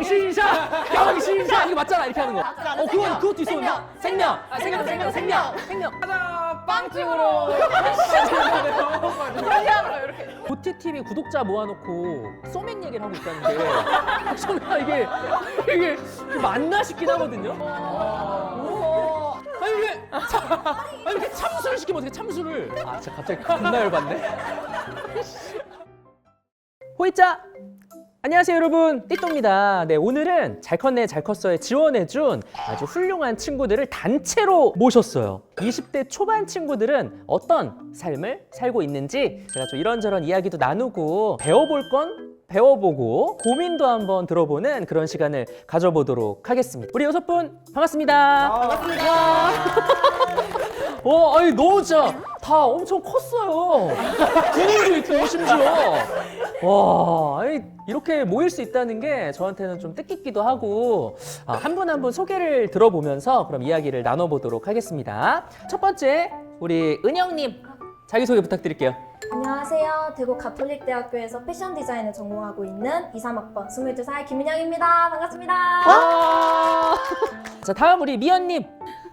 경신샷! 경신샷! 이거 맞잖아, 이렇게 하는 거. 그것도 있었나? 생명! 생명! 가자 빵집으로. 이렇게. 도티TV 구독자 모아놓고 소맥 얘기를 하고 있다는 게 정말 이게 맞나 싶긴 하거든요. 아니 이렇게 참수를 시키면 어떻게 참수를? 아 진짜 갑자기 겁나 열받네. 호이자! 안녕하세요 여러분, 띠또입니다. 네, 오늘은 잘 컸네 잘 컸어에 지원해준 아주 훌륭한 친구들을 단체로 모셨어요. 20대 초반 친구들은 어떤 삶을 살고 있는지 제가 좀 이런저런 이야기도 나누고 배워볼 건 배워보고 고민도 한번 들어보는 그런 시간을 가져보도록 하겠습니다. 우리 6분 반갑습니다. 반갑습니다. 아니 너무 진짜 다 엄청 컸어요. 군인도 있고 심지어. 와, 아니 이렇게 모일 수 있다는 게 저한테는 좀 뜻깊기도 하고 한 분 한 분 소개를 들어보면서 그럼 이야기를 나눠보도록 하겠습니다. 첫 번째 우리 은영님 자기소개 부탁드릴게요. 안녕하세요. 대구 가톨릭대학교에서 패션 디자인을 전공하고 있는 2, 3학번 22살 김은영입니다. 반갑습니다. 자, 다음 우리 미연님.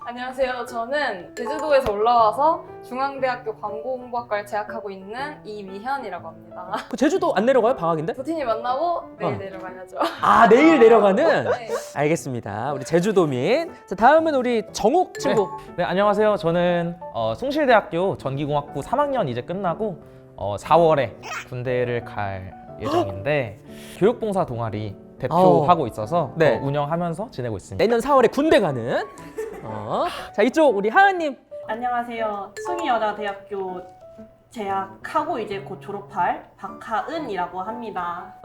안녕하세요. 저는 제주도에서 올라와서 중앙대학교 광고홍보학과를 재학하고 있는 이미현이라고 합니다. 그 제주도 안 내려가요? 방학인데? 도티님 만나고 내일 내려가야죠. 아, 내일 내려가는? 네. 알겠습니다. 우리 제주도민. 자, 다음은 우리 정욱 친구. 네, 안녕하세요. 저는 숭실대학교 전기공학부 3학년 이제 끝나고 4월에 군대를 갈 예정인데 교육봉사 동아리 대표하고 있어서 네. 운영하면서 지내고 있습니다. 내년 4월에 군대 가는. 자, 이쪽 우리 하은님. 안녕하세요. 숭이여자대학교 재학하고 이제 곧 졸업할 박하은이라고 합니다.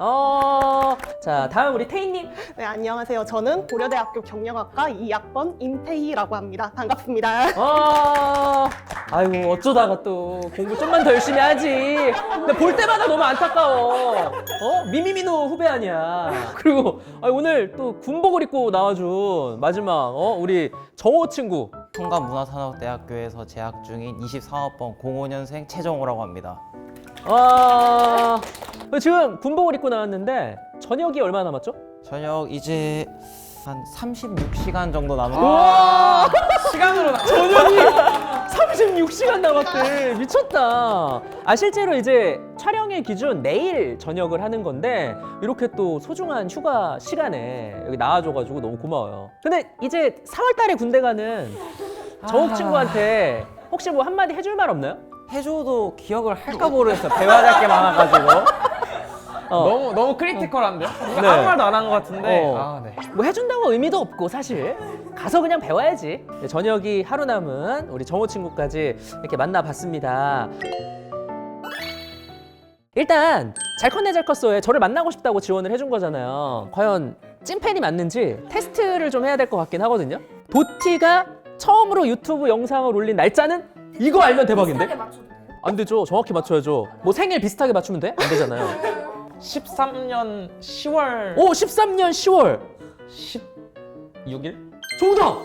자, 다음 우리 태희님. 네, 안녕하세요. 저는 고려대학교 경영학과 2학번 임태희라고 합니다. 반갑습니다. 아이고 어쩌다가 또 공부 좀만 더 열심히 하지. 근데 볼 때마다 너무 안타까워. 미미미노 후배 아니야. 그리고 오늘 또 군복을 입고 나와준 마지막 우리 정호 친구. 청담문화산업대학교에서 재학 중인 24학번 05년생 최정호라고 합니다. 지금 군복을 입고 나왔는데 저녁이 얼마 남았죠? 저녁 이제 한 36시간 정도 남은 시간으로 저녁이 36시간 남았대. 미쳤다. 실제로 이제 촬영일 기준 내일 저녁을 하는 건데 이렇게 또 소중한 휴가 시간에 여기 나와줘가지고 너무 고마워요. 근데 이제 4월 달에 군대 가는 정욱 친구한테 혹시 뭐 한마디 해줄 말 없나요? 해줘도 기억을 할까 모르겠어요. 배워야 할 게 많아가지고. 너무 크리티컬한데요? 네. 아무 말도 안 한 것 같은데. 네. 뭐 해준다고 의미도 없고 사실 가서 그냥 배워야지. 네, 저녁이 하루 남은 우리 정호 친구까지 이렇게 만나봤습니다. 일단 잘 컸네 잘 컸어에 저를 만나고 싶다고 지원을 해준 거잖아요. 과연 찐팬이 맞는지 테스트를 좀 해야 될 것 같긴 하거든요. 도티가 처음으로 유튜브 영상을 올린 날짜는 이거 알면 대박인데? 비슷하게 맞춰도 돼요? 안 되죠. 정확히 맞춰야죠. 뭐 생일 비슷하게 맞추면 돼? 안 되잖아요. 13년 10월 13년 10월 16일? 정답!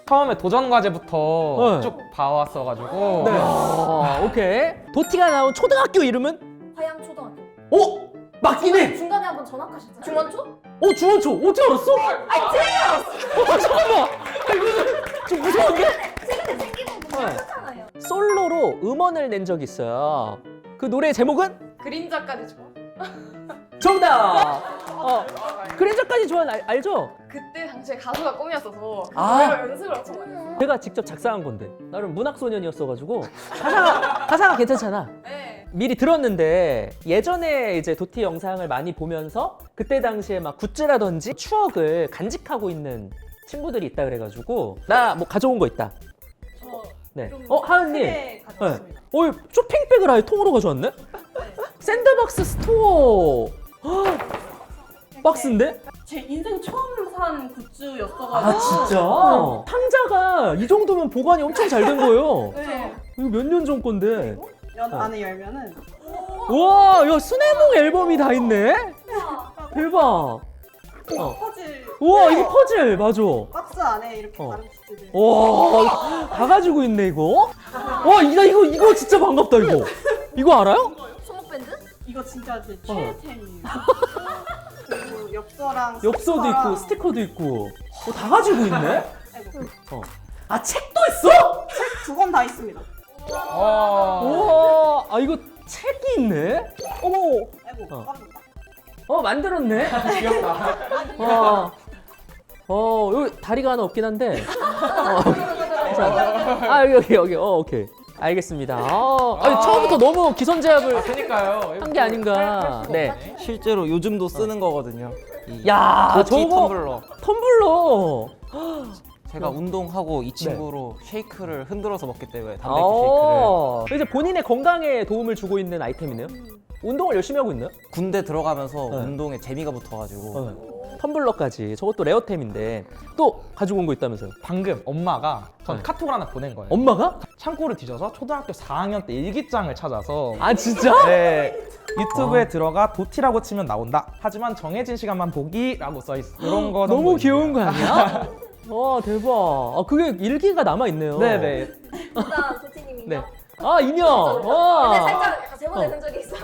처음에 도전 과제부터 네. 쭉 봐왔어가지고 네. 오케이. 도티가 나온 초등학교 이름은? 화양초등학교. 맞긴 해! 중간에 한번 전학하셨잖아요. 중원초? 중원초! 어떻게 알았어? 잠깐만! 이거는 좀 무서운데? 최근에 생기고 괜찮잖아요. 솔로로 음원을 낸 적이 있어요. 그 노래 제목은? 그림자까지 좋아. 정답! 그림자까지 좋아 알죠? 그때 당시에 가수가 꿈이었어서 아. 노래를 연습을 엄청 많이 했어요. 제가 직접 작사한 건데 나름 문학소년이었어가지고 가사가 괜찮잖아. 네. 미리 들었는데 예전에 이제 도티 영상을 많이 보면서 그때 당시에 막 굿즈라든지 추억을 간직하고 있는 친구들이 있다 그래가지고 나 뭐 가져온 거 있다. 네. 하은님. 크게 가져왔습니다. 쇼핑백을 아예 통으로 가져왔네? 샌드박스 스토어. 박스인데? 제 인생 처음 산 굿즈였어가지고. 진짜? 상자가 이 정도면 보관이 엄청 잘 된 거예요. 네. 이거 몇 년 전 건데. 안에 열면은 우와, 야, 스네몽 앨범이 다 있네? 대박. 퍼즐. 우와, 이거 퍼즐, 맞아. 박스 안에 이렇게 다른 굿즈들. 와, 다 가지고 있네, 이거. 와, 이거 진짜 반갑다, 이거. 이거 알아요? 손목밴드? 이거 진짜 제 최애템이에요. 그 엽서랑 엽서도 스티커랑 있고 스티커도 있고 다 가지고 있네? 아이고, 아 책도 있어? 두 권 다 있습니다. 우와 아 이거 책이 있네? 어머 아이고, 어. 까먹었다. 만들었네? 귀엽다 여기 다리가 하나 없긴 한데 자, 여기 오케이 알겠습니다 아니, 처음부터 너무 기선제압을 그러니까요. 한 게 아닌가 네. 실제로 요즘도 쓰는 거거든요. 이 야 도티 저거 텀블러. 텀블러 제가 운동하고 이 친구로 쉐이크를 흔들어서 먹기 때문에 단백질 쉐이크를 이제 본인의 건강에 도움을 주고 있는 아이템이네요. 운동을 열심히 하고 있나요? 군대 들어가면서 네. 운동에 재미가 붙어가지고 텀블러까지 저것도 레어템인데 또 가지고 온 거 있다면서요? 방금 엄마가 전 네. 카톡을 하나 보낸 거예요. 엄마가? 창고를 뒤져서 초등학교 4학년 때 일기장을 찾아서 아 진짜? 네, 유튜브에 들어가 도티라고 치면 나온다. 하지만 정해진 시간만 보기라고 써있어. 이런 거 너무 귀여운 거 아니야? 와 대박. 아 그게 일기가 남아 있네요. 네네. 일단 도티님이요. 네. 아 인형. 근데 와. 살짝 약간 제보된 흔적이 있어요.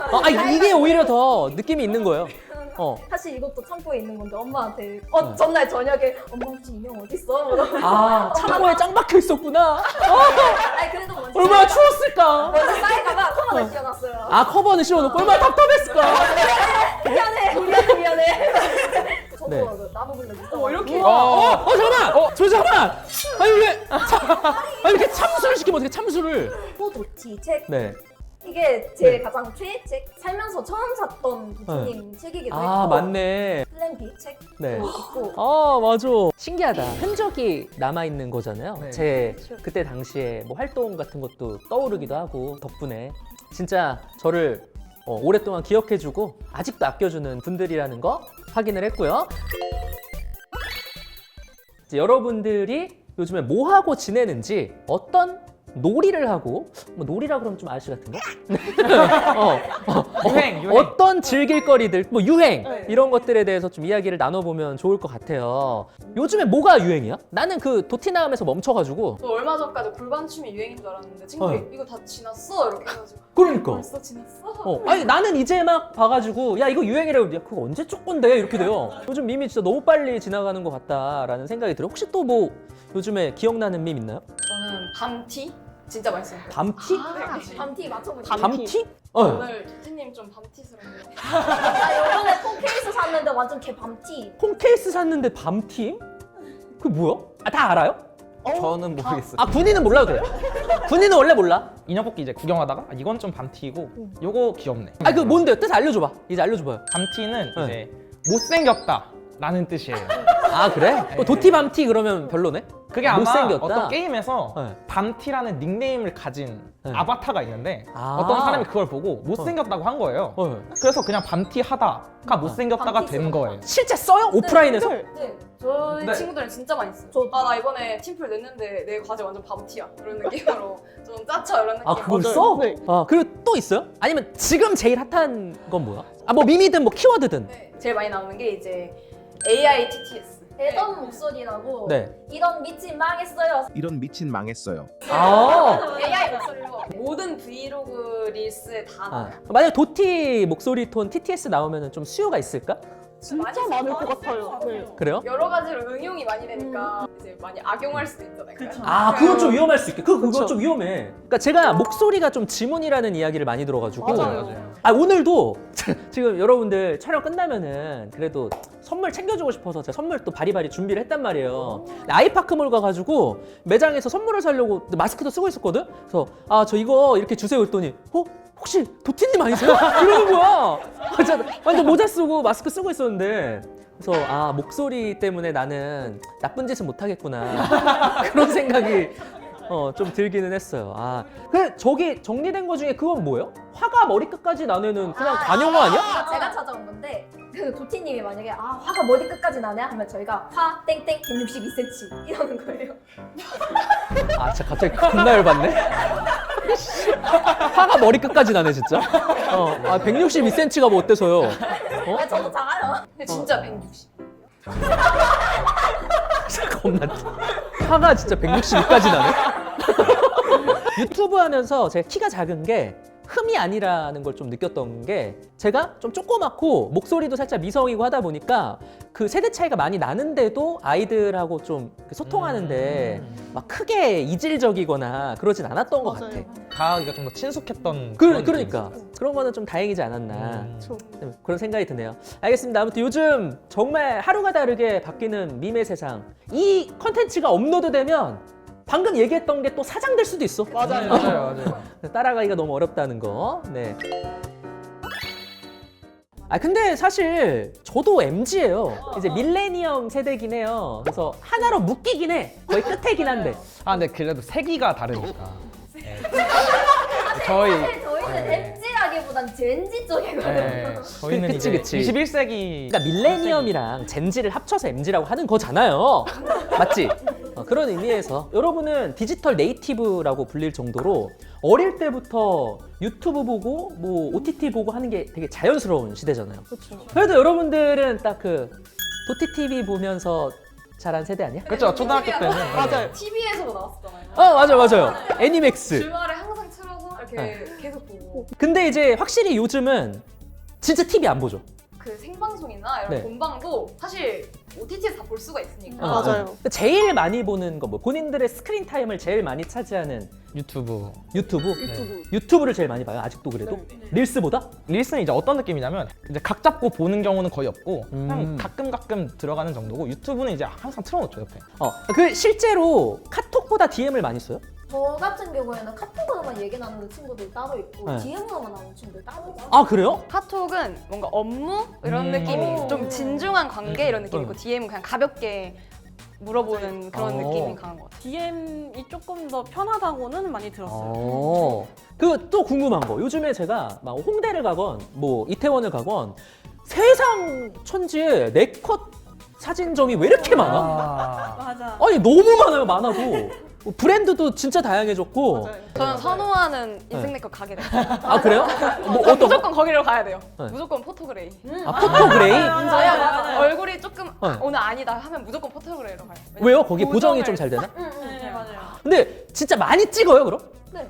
이게 오히려 더 느낌이 있는 거예요. 사실 이것도 창고에 있는 건데 엄마한테 전날 저녁에 엄마 혹시 인형 어디 있어? 아 창고에 짱 박혀 있었구나. 아니 그래도 먼저 얼마나 추웠을까? 먼저 쌓일까봐 커버를 씌워놨어요. 아 커버는 씌워놓고 얼마나 답답했을까? 미안해. 저도 네. 그 나무 블럭 있어. 이렇게 잠깐만. 잠깐만. 아니 왜? 이렇게 참수를 시키면 어떻게 참수를? 도티 책. 네. 이게 제 가장 최애책, 살면서 처음 샀던 도티님 책이기도 했고 아 맞네. 플랜 B 책 네. 있고 아 맞아. 신기하다. 흔적이 남아 있는 거잖아요. 네. 제 그때 당시에 뭐 활동 같은 것도 떠오르기도 하고 덕분에 진짜 저를 오랫동안 기억해주고 아직도 아껴주는 분들이라는 거 확인을 했고요. 이제 여러분들이 요즘에 뭐 하고 지내는지 어떤 놀이를 하고 뭐 놀이라 그러면 좀 아저씨 같은 거? 유행. 어떤 즐길거리들, 뭐 유행 네. 이런 것들에 대해서 좀 이야기를 나눠보면 좋을 것 같아요. 요즘에 뭐가 유행이야? 나는 그 도티나움에서 멈춰가지고 저 얼마 전까지 골반춤이 유행인 줄 알았는데 친구들이 어. 이거 다 지났어 이렇게 해가지고 그러니까. 벌써 지났어? 아니 나는 이제 막 봐가지고 야 이거 유행이라고 야 그거 언제 쪽 건데 이렇게 돼요. 요즘 밈이 진짜 너무 빨리 지나가는 것 같다라는 생각이 들어요. 혹시 또 뭐 요즘에 기억나는 밈 있나요? 저는 밤티 진짜 많이 써요. 밤티? 밤티 맞춰보자. 밤티? 오늘 도티님 좀 밤티스럽네요. 나 요번에 폰 케이스 샀는데 완전 개 밤티. 폰 케이스 샀는데 밤티? 그게 뭐야? 다 알아요? 저는 모르겠어요. 군인은 몰라도 돼요. 군인은 원래 몰라. 인형 뽑기 이제 구경하다가 이건 좀 밤티고 요거 귀엽네. 그 뭔데요? 뜻 알려줘봐. 이제 알려줘봐요. 밤티는 네. 이제 못생겼다라는 뜻이에요. 아 그래? 도티 밤티 그러면 별로네? 그게 아마 못생겼다? 어떤 게임에서 네. 밤티라는 닉네임을 가진 네. 아바타가 있는데 아. 어떤 사람이 그걸 보고 못생겼다고 한 거예요. 그래서 그냥 밤티 하다가 못생겼다가 밤티 된 쓰는 거예요. 실제 써요? 오프라인에서? 네. 저희 네. 친구들은 진짜 많이 써요. 저도. 나 이번에 팀플 냈는데 내 과제 완전 밤티야 이런 느낌으로 좀 짜쳐 이런 느낌. 아 그걸 맞아요. 써? 네. 그리고 또 있어요? 아니면 지금 제일 핫한 건 뭐야? 뭐 밈이든 뭐 키워드든. 네. 제일 많이 나오는 게 이제 AI TTS. 애덤 목소리라고 네. 이런 미친 망했어요. 이런 미친 망했어요. 아. AI 목소리로 모든 브이로그 릴스에 다 나와요. 만약 도티 목소리 톤 TTS 나오면 좀 수요가 있을까? 진짜 많을 것 같아요. 네. 그래요? 여러 가지로 응용이 많이 되니까 이제 많이 악용할 수도 있잖아요. 그쵸. 아 그건 좀 위험할 수 있게. 그거 그쵸. 좀 위험해. 그러니까 제가 목소리가 좀 지문이라는 이야기를 많이 들어가지고. 맞아요. 오늘도 지금 여러분들 촬영 끝나면은 그래도 선물 챙겨주고 싶어서 제가 선물 또 바리바리 준비를 했단 말이에요. 아이파크몰 가가지고 매장에서 선물을 사려고 마스크도 쓰고 있었거든. 그래서 저 이거 이렇게 주세요 했더니 혹시 도티님 아니세요? 이러는 거야. 완전 모자 쓰고 마스크 쓰고 있었는데 그래서 목소리 때문에 나는 나쁜 짓은 못 하겠구나 그런 생각이 좀 들기는 했어요. 근데 저기 정리된 거 중에 그건 뭐예요? 화가 머리끝까지 나네는 그냥 관용어 아니야? 제가 찾아온 건데 그 도티님이 만약에 화가 머리 끝까지 나네 하면 저희가 화 땡땡 162cm 이러는 거예요. 진짜 갑자기 겁나 열받네. 화가 머리끝까지 나네 진짜. 162cm가 뭐 어때서요? 저도 작아요. 근데 진짜 160. 겁나. 화가 진짜 162까지 나네. 유튜브 하면서 제가 키가 작은 게 흠이 아니라는 걸 좀 느꼈던 게 제가 좀 조그맣고 목소리도 살짝 미성이고 하다 보니까 그 세대 차이가 많이 나는데도 아이들하고 좀 소통하는데 막 크게 이질적이거나 그러진 않았던 것 맞아요. 같아. 다가기가 좀 더 친숙했던 그런 그러니까 느낌이 있었어요. 그런 거는 좀 다행이지 않았나. 그렇죠. 그런 생각이 드네요. 알겠습니다. 아무튼 요즘 정말 하루가 다르게 바뀌는 밈의 세상. 이 컨텐츠가 업로드되면 방금 얘기했던 게 또 사장될 수도 있어. 맞아요. 맞아요. 따라가기가 너무 어렵다는 거. 네. 아 근데 사실 저도 MZ예요. 이제 밀레니엄 세대긴 해요. 그래서 하나로 묶이긴 해. 거의 끝에긴 한데. 아 근데 그래도 세기가 다르니까. 네. 저희 사실 저희는 MZ라기보단 젠지 쪽이거든요. 네, 저희는 그치, 이제 그치. 21세기 그러니까 밀레니엄이랑 젠지를 합쳐서 MZ라고 하는 거잖아요. 맞지? 그런 의미에서 여러분은 디지털 네이티브라고 불릴 정도로 어릴 때부터 유튜브 보고 뭐 OTT 보고 하는 게 되게 자연스러운 시대잖아요. 그래도 여러분들은 딱 그 도티TV 보면서 자란 세대 아니야? 그렇죠. 초등학교 때는 맞아요. TV에서도 나왔었잖아요. 맞아요. 애니맥스. 주말에 항상 틀어서 이렇게 네. 계속 보고 근데 이제 확실히 요즘은 진짜 TV 안 보죠. 그 생방송이나 이런 네. 본방도 사실 OTT에서 다 볼 수가 있으니까 맞아요. 제일 많이 보는 거 뭐 본인들의 스크린 타임을 제일 많이 차지하는 유튜브. 유튜브. 유튜브. 유튜브를 제일 많이 봐요. 아직도 그래도 릴스보다? 릴스는 이제 어떤 느낌이냐면 이제 각 잡고 보는 경우는 거의 없고 음. 그냥 가끔 들어가는 정도고 유튜브는 이제 항상 틀어놓죠 옆에. 그 실제로 카톡보다 DM을 많이 써요? 저 같은 경우에는 카톡으로만 얘기 나누는 친구들 따로 있고 네. DM으로만 나오는 친구들 따로 있어요. 아 그래요? 카톡은 뭔가 업무 이런 느낌이 좀 진중한 관계 이런 느낌이고 DM은 그냥 가볍게 물어보는 그런 느낌이 강한 것 같아요. DM이 조금 더 편하다고는 많이 들었어요. 그 또 궁금한 거. 요즘에 제가 막 홍대를 가건 뭐 이태원을 가건 세상 천지에 네컷 사진점이 왜 이렇게 많아? 아. 맞아. 아니 너무 많아요. 많아도 브랜드도 진짜 다양해졌고. 맞아요. 저는 선호하는 인생네컷 가게 됐어요. 아 그래요? 뭐 어떤 거? 무조건 거기로 가야 돼요. 네. 무조건 포토그레이. 아 포토그레이? 저야 얼굴이 조금 네. 오늘 아니다 하면 무조건 포토그레이로 가요. 왜요? 거기 보정이 보정을 좀 잘 되나? 네, 맞아요. 근데 진짜 많이 찍어요 그럼?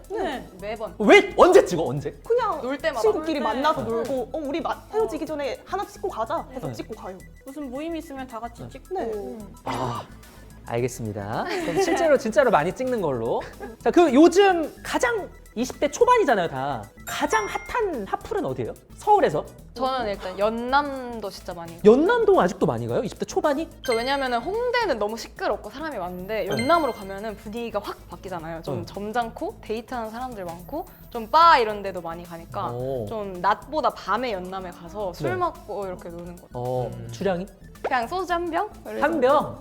네. 매번 왜 언제 찍어 언제? 그냥 놀 때마다 친구끼리 네. 만나서 놀고 우리 헤어지기 전에 하나 찍고 가자 해서 네. 찍고 가요. 무슨 모임 있으면 다 같이 찍고. 네. 아 알겠습니다. 그럼 실제로 진짜로 많이 찍는 걸로. 자, 그 요즘 가장 20대 초반이잖아요, 다. 가장 핫한 핫플은 어디예요? 서울에서? 저는 일단 연남도 진짜 많이 가요. 연남동 아직도 많이 가요? 20대 초반이? 저 왜냐면은 홍대는 너무 시끄럽고 사람이 많은데 연남으로 가면은 분위기가 확 바뀌잖아요. 좀 점잖고 데이트하는 사람들 많고 좀 바 이런 데도 많이 가니까 오. 좀 낮보다 밤에 연남에 가서 술 네. 먹고 이렇게 노는 거. 주량이? 그냥 소주 한 병? 한 병?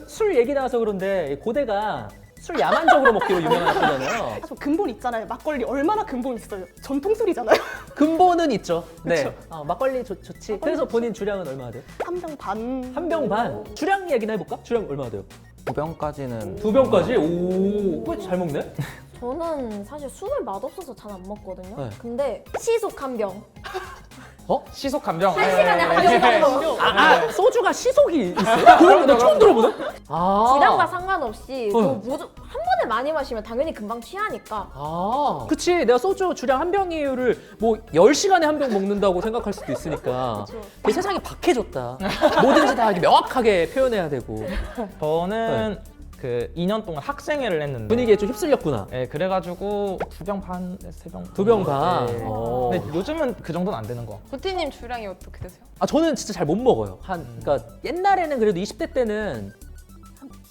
술 얘기 나와서 그런데 고대가 술 야만적으로 먹기로 유명한 학교잖아요. 사실 근본 있잖아요. 막걸리 얼마나 근본 있어요. 전통술이잖아요. 근본은 있죠. 네. 그쵸. 막걸리 좋지. 그래서 본인 주량은 얼마나 돼요? 한 병 반. 한 병 반. 주량 얘기나 해볼까? 주량 얼마나 돼요? 2병까지는 2병까지? 오, 그거 잘 먹네? 저는 사실 술을 맛없어서 잘 안 먹거든요. 네. 근데 시속 한 병. 시속 감정. 한 시간에 한 병 정도. 소주가 시속이 있어요? 그런 거 처음 들어보네? 지량과 상관없이 어. 한 번에 많이 마시면 당연히 금방 취하니까. 그치. 내가 소주 주량 한 병 이유를 뭐 10시간에 한 병 먹는다고 생각할 수도 있으니까. 되게 세상이 박해졌다. 뭐든지 다 이렇게 명확하게 표현해야 되고. 저는 그 2년 동안 학생회를 했는데 분위기에 좀 휩쓸렸구나. 네, 그래가지고 2병 반, 3병. 2병 반. 네. 어. 근데 요즘은 그 정도는 안 되는 거. 도티님 주량이 어떻게 되세요? 저는 진짜 잘 못 먹어요. 그러니까 옛날에는 그래도 20대 때는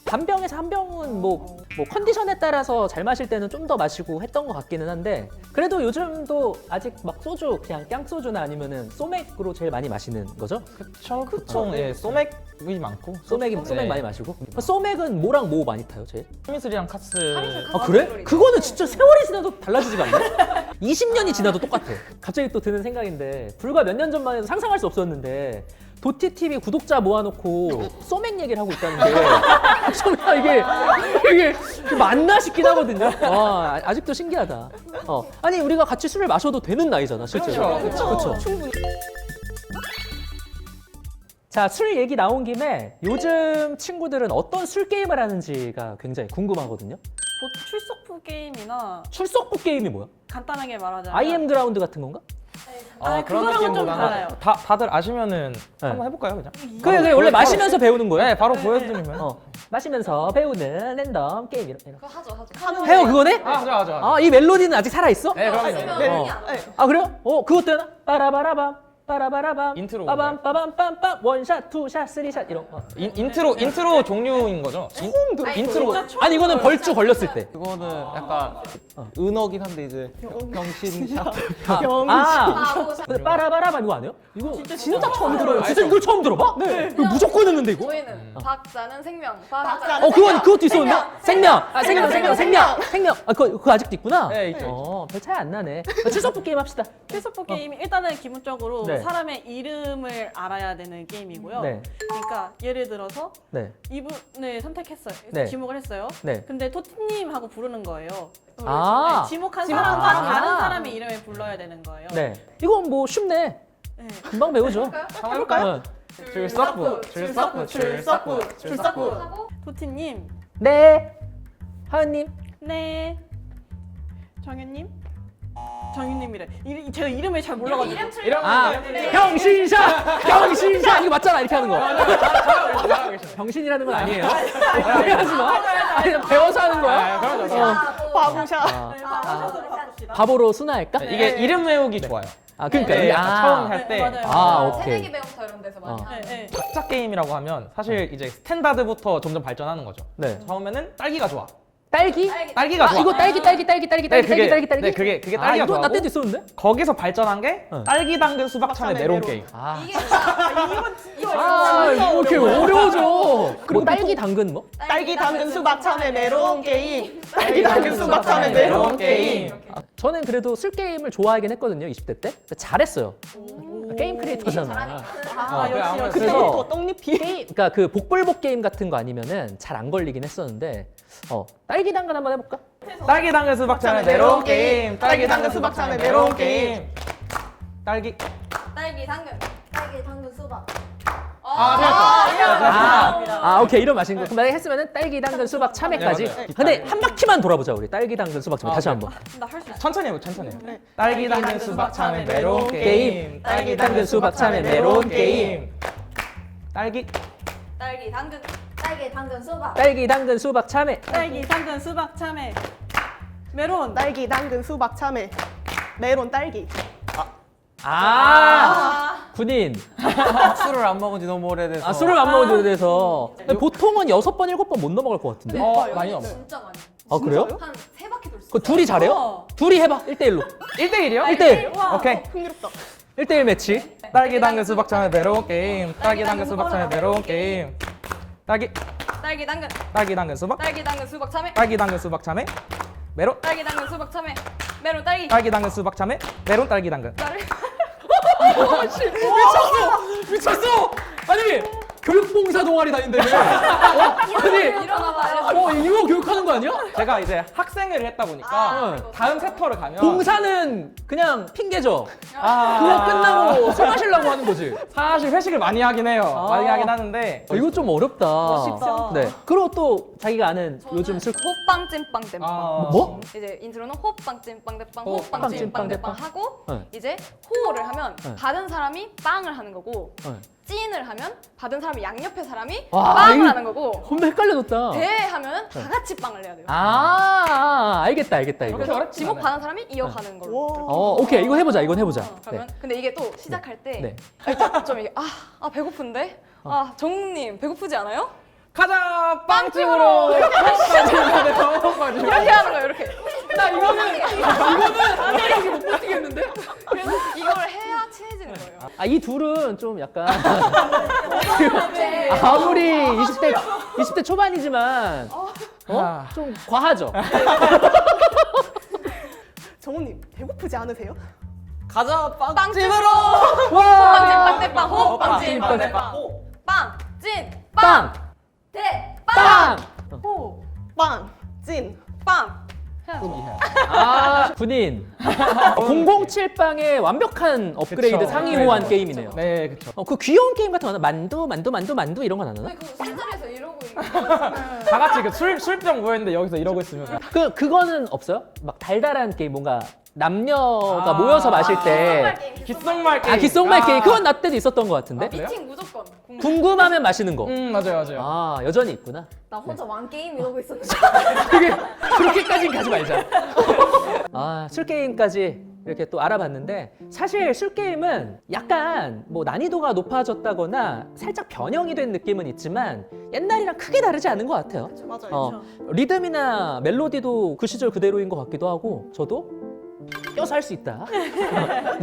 반 병에서 한 병은 뭐 컨디션에 따라서 잘 마실 때는 좀 더 마시고 했던 것 같기는 한데 그래도 요즘도 아직 막 소주 그냥 깡소주나 아니면은 소맥으로 제일 많이 마시는 거죠? 그쵸. 보통 예, 소맥이 많고 소맥 네. 많이 마시고 소맥은 뭐랑 뭐 많이 타요, 제일? 카미슬이랑 카스. 아 그래? 그거는 진짜 세월이 지나도 달라지지가 않네? 20년이 지나도 똑같아. 갑자기 또 드는 생각인데 불과 몇 년 전만 해도 상상할 수 없었는데 도티TV 구독자 모아놓고 소맥 얘기를 하고 있다는 게 정말 이게 맞나 싶긴 하거든요. 아직도 신기하다. 아니 우리가 같이 술을 마셔도 되는 나이잖아, 실제로. 그렇죠. 충분히. 자, 술 얘기 나온 김에 요즘 친구들은 어떤 술 게임을 하는지가 굉장히 궁금하거든요. 출석부 게임이나 출석부 게임이 뭐야? 간단하게 말하자면 IM 그라운드 같은 건가? 그거랑은 좀 달라요. 다들 아시면은 한번 해볼까요, 그냥? 그래 원래 마시면서 배우는 거야. 네, 바로 보여드리면. 마시면서 배우는 랜덤 게임 이런. 그거 하죠. 해요 그거네? 하죠. 아 이 멜로디는 아직 살아 있어? 네, 그럼요. 네. 아 그래요? 그것도 하나? 빠라바라밤 빠라바라밤 인트로 빠밤 빠밤 원샷 투샷 쓰리샷 이런 거. 인트로 종류인 거죠? 처음 들어. 인트로. 아니 이거는 벌주 걸렸을 때. 그거는 약간 은어긴 한데 이제 병신샷. 근데 빠라바라밤 이거 아니에요? 이거 진짜 처음 들어요. 진짜 이걸 처음 들어봐? 네. 이거 무조건 했는데 이거. 저희는 박자는 생명, 박자는 그것도 있었는데? 생명. 생명. 그거 아직도 있구나. 네, 있죠. 별 차이 안 나네. 출석부 게임 합시다. 출석부 게임이 일단은 기본적으로 네. 사람의 이름을 알아야 되는 게임이고요. 네. 그러니까 예를 들어서 네. 이분을 선택했어요. 네. 지목을 했어요. 네. 근데 토티님 하고 부르는 거예요. 아. 네, 지목한 지목한 사람과 사람. 다른 사람의 이름을 불러야 되는 거예요. 네. 이건 뭐 쉽네. 네. 금방 배우죠. 한번 해볼까요? 출석부. 토티님, 네. 하은님. 네. 정현님, 정윤님이래. 제가 이름을 잘 몰라가지고. 병신샷 이거 맞잖아 이렇게 하는 거. 병신이라는 건 아니에요. 하지 마. 그냥 배워서 하는 거야. 바보샷. 바보로 순화할까? 이게 이름 외우기 좋아요. 그러니까 네, 처음 할 네, 때. 맞아요. 오케이. 새내기 배움터 이런 데서 많이 네, 네. 박자 게임이라고 하면 사실 이제 스탠다드부터 점점 발전하는 거죠. 네. 처음에는 딸기가 좋아. 딸기? 딸기가 좋아. 이거 딸기. 네, 그게 딸기가 이거 나 좋아하고 때도 있었는데? 거기서 발전한 게 딸기 당근 수박 참외 메론 게임. 이거 이렇게 어려워져. 그리고 딸기 당근 뭐? 딸기 당근 수박 참외 메론 게임. 딸기 당근 수박 참외 메론 게임. 저는 그래도 술 게임을 좋아하긴 했거든요 20대 때. 잘했어요. 게임 크리에이터잖아. 역시. 그때부터 떡잎이. 그러니까 그 복불복 게임 같은 거 아니면은 잘 안 걸리긴 했었는데 딸기 당근 한번 해볼까? 딸기 당근 수박 참외 메론 게임. 딸기 당근 수박 참외 메론 게임. 딸기. 딸기 당근. 딸기, 당근, 수박. 오케이 이런 맛인 거. 그럼 만약에 했으면은 딸기 당근 수박 참외까지. 네, 맞아요. 근데 한 바퀴만 돌아보자 우리. 딸기 당근 수박 참외 다시 한번. 나 할 수 있어. 천천히 해보 천천히. 딸기 당근 수박 참외 메론 게임. 게임. 딸기 당근 수박 참외 메론 게임. 딸기. 딸기 당근. 딸기, 당근, 수박. 딸기 당근 수박 참외. 딸기, 당근, 수박, 참외, 메론. 딸기 당근 수박 참외 메론 딸기. 군인. 술을 안 먹은 지 너무 오래돼서. 술을 안 먹은 지 오래돼서. 보통은 6번 7번 못 넘어갈 것 같은데. 많이 넘어. 진짜 많이. 그래요? 한 3바퀴 돌 수 그 둘이 잘해요? 둘이 해봐 1대1로. 1대1이요? 1대1. 오케이. 흥미롭다. 1대1 매치. 딸기 당근 수박 참외 메론 게임. 딸기 당근 수박 참외 메론 게임. 딸기 딸기 당근. 딸기 당근 수박. 딸기 당근 수박 참외. 딸기 당근 수박 참외 메론. 딸기 당근 수박 참외. 메론 딸기. 딸기 당근 수박 참외 메론 딸기 당근. 딸을. 미쳤어! 아니 교육봉사 동아리 다닌다며. 아니 일어나 봐. 이거 교육하는 거 아니야? 제가 이제 학생회를 했다 보니까 다음 챕터를 가면 봉사는 그냥 핑계죠. 그거 끝나고 술 마시려고 하는 거지. 사실 회식을 많이 하긴 해요. 많이 하긴 하는데 이거 좀 어렵다. 멋있다. 네. 그리고 또 자기가 아는 요즘 술 호빵 찐빵 땜빵. 뭐? 이제 인트로는 호빵 찐빵 대빵 호빵, 호빵 찐빵, 찐빵 대빵. 대빵 하고 네. 이제 호를 하면 네. 받은 사람이 빵을 하는 거고 네. 찐을 하면 받은 사람이 양옆에 사람이 와, 빵을 이거- 하는 거고 혼자 헷갈려졌다. 대하면 다 같이 빵을 내야 돼요. 알겠다 이거. 그렇게 어렵지 지목 않아요. 받은 사람이 이어가는 걸로. 오케이 이거 해보자. 이건 해보자. 그러면 근데 이게 또 시작할 때 네. 일단 좀 이게 배고픈데 정님 배고프지 않아요? 가자 빵집으로. 이렇게 하는 거예요 이렇게. 나 이거는 체력이 못 버티겠는데? 그래서 이걸 해야 친해지는 거예요. 이 둘은 좀 약간 아무리 20대 초반이지만 좀 과하죠. 정우님 배고프지 않으세요? 가자 빵집으로 와! 빵찐빵 대빵 호빵 찐빵 찐빵 대빵. 대빵 빵찐 빵! 대 빵! 호. 빵, 찐, 빵 해야죠. 아, 군인. 007빵의 완벽한 업그레이드 그쵸. 상위호환 네, 게임이네요. 네, 그쵸. 그 귀여운 게임 같은 거 하나? 만두 이런 건 안 하나? 그 술자리에서 이러고 다 같이 그 술병 모였는데 여기서 이러고 있으면 그거는 없어요? 막 달달한 게임 뭔가 남녀가 모여서 마실 때 귓속말 게임. 깃속말 게임 그건 나 때도 있었던 것 같은데? 그래요? 미팅 무조건. 궁금하면 마시는 거. 맞아요. 아, 여전히 있구나. 나 혼자 왕게임 이러고 있었는데. 그렇게까지는 가지 말자. 아, 술 게임까지 이렇게 또 알아봤는데 사실 술 게임은 약간 뭐 난이도가 높아졌다거나 살짝 변형이 된 느낌은 있지만 옛날이랑 크게 다르지 않은 것 같아요. 맞아요. 리듬이나 멜로디도 그 시절 그대로인 것 같기도 하고 저도 껴서 할 수 있다.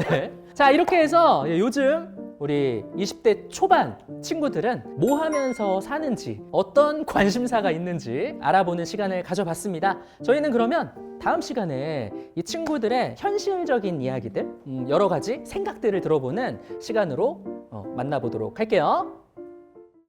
네. 자, 이렇게 해서 요즘 우리 20대 초반 친구들은 뭐 하면서 사는지 어떤 관심사가 있는지 알아보는 시간을 가져봤습니다. 저희는 그러면 다음 시간에 이 친구들의 현실적인 이야기들 여러 가지 생각들을 들어보는 시간으로 만나보도록 할게요.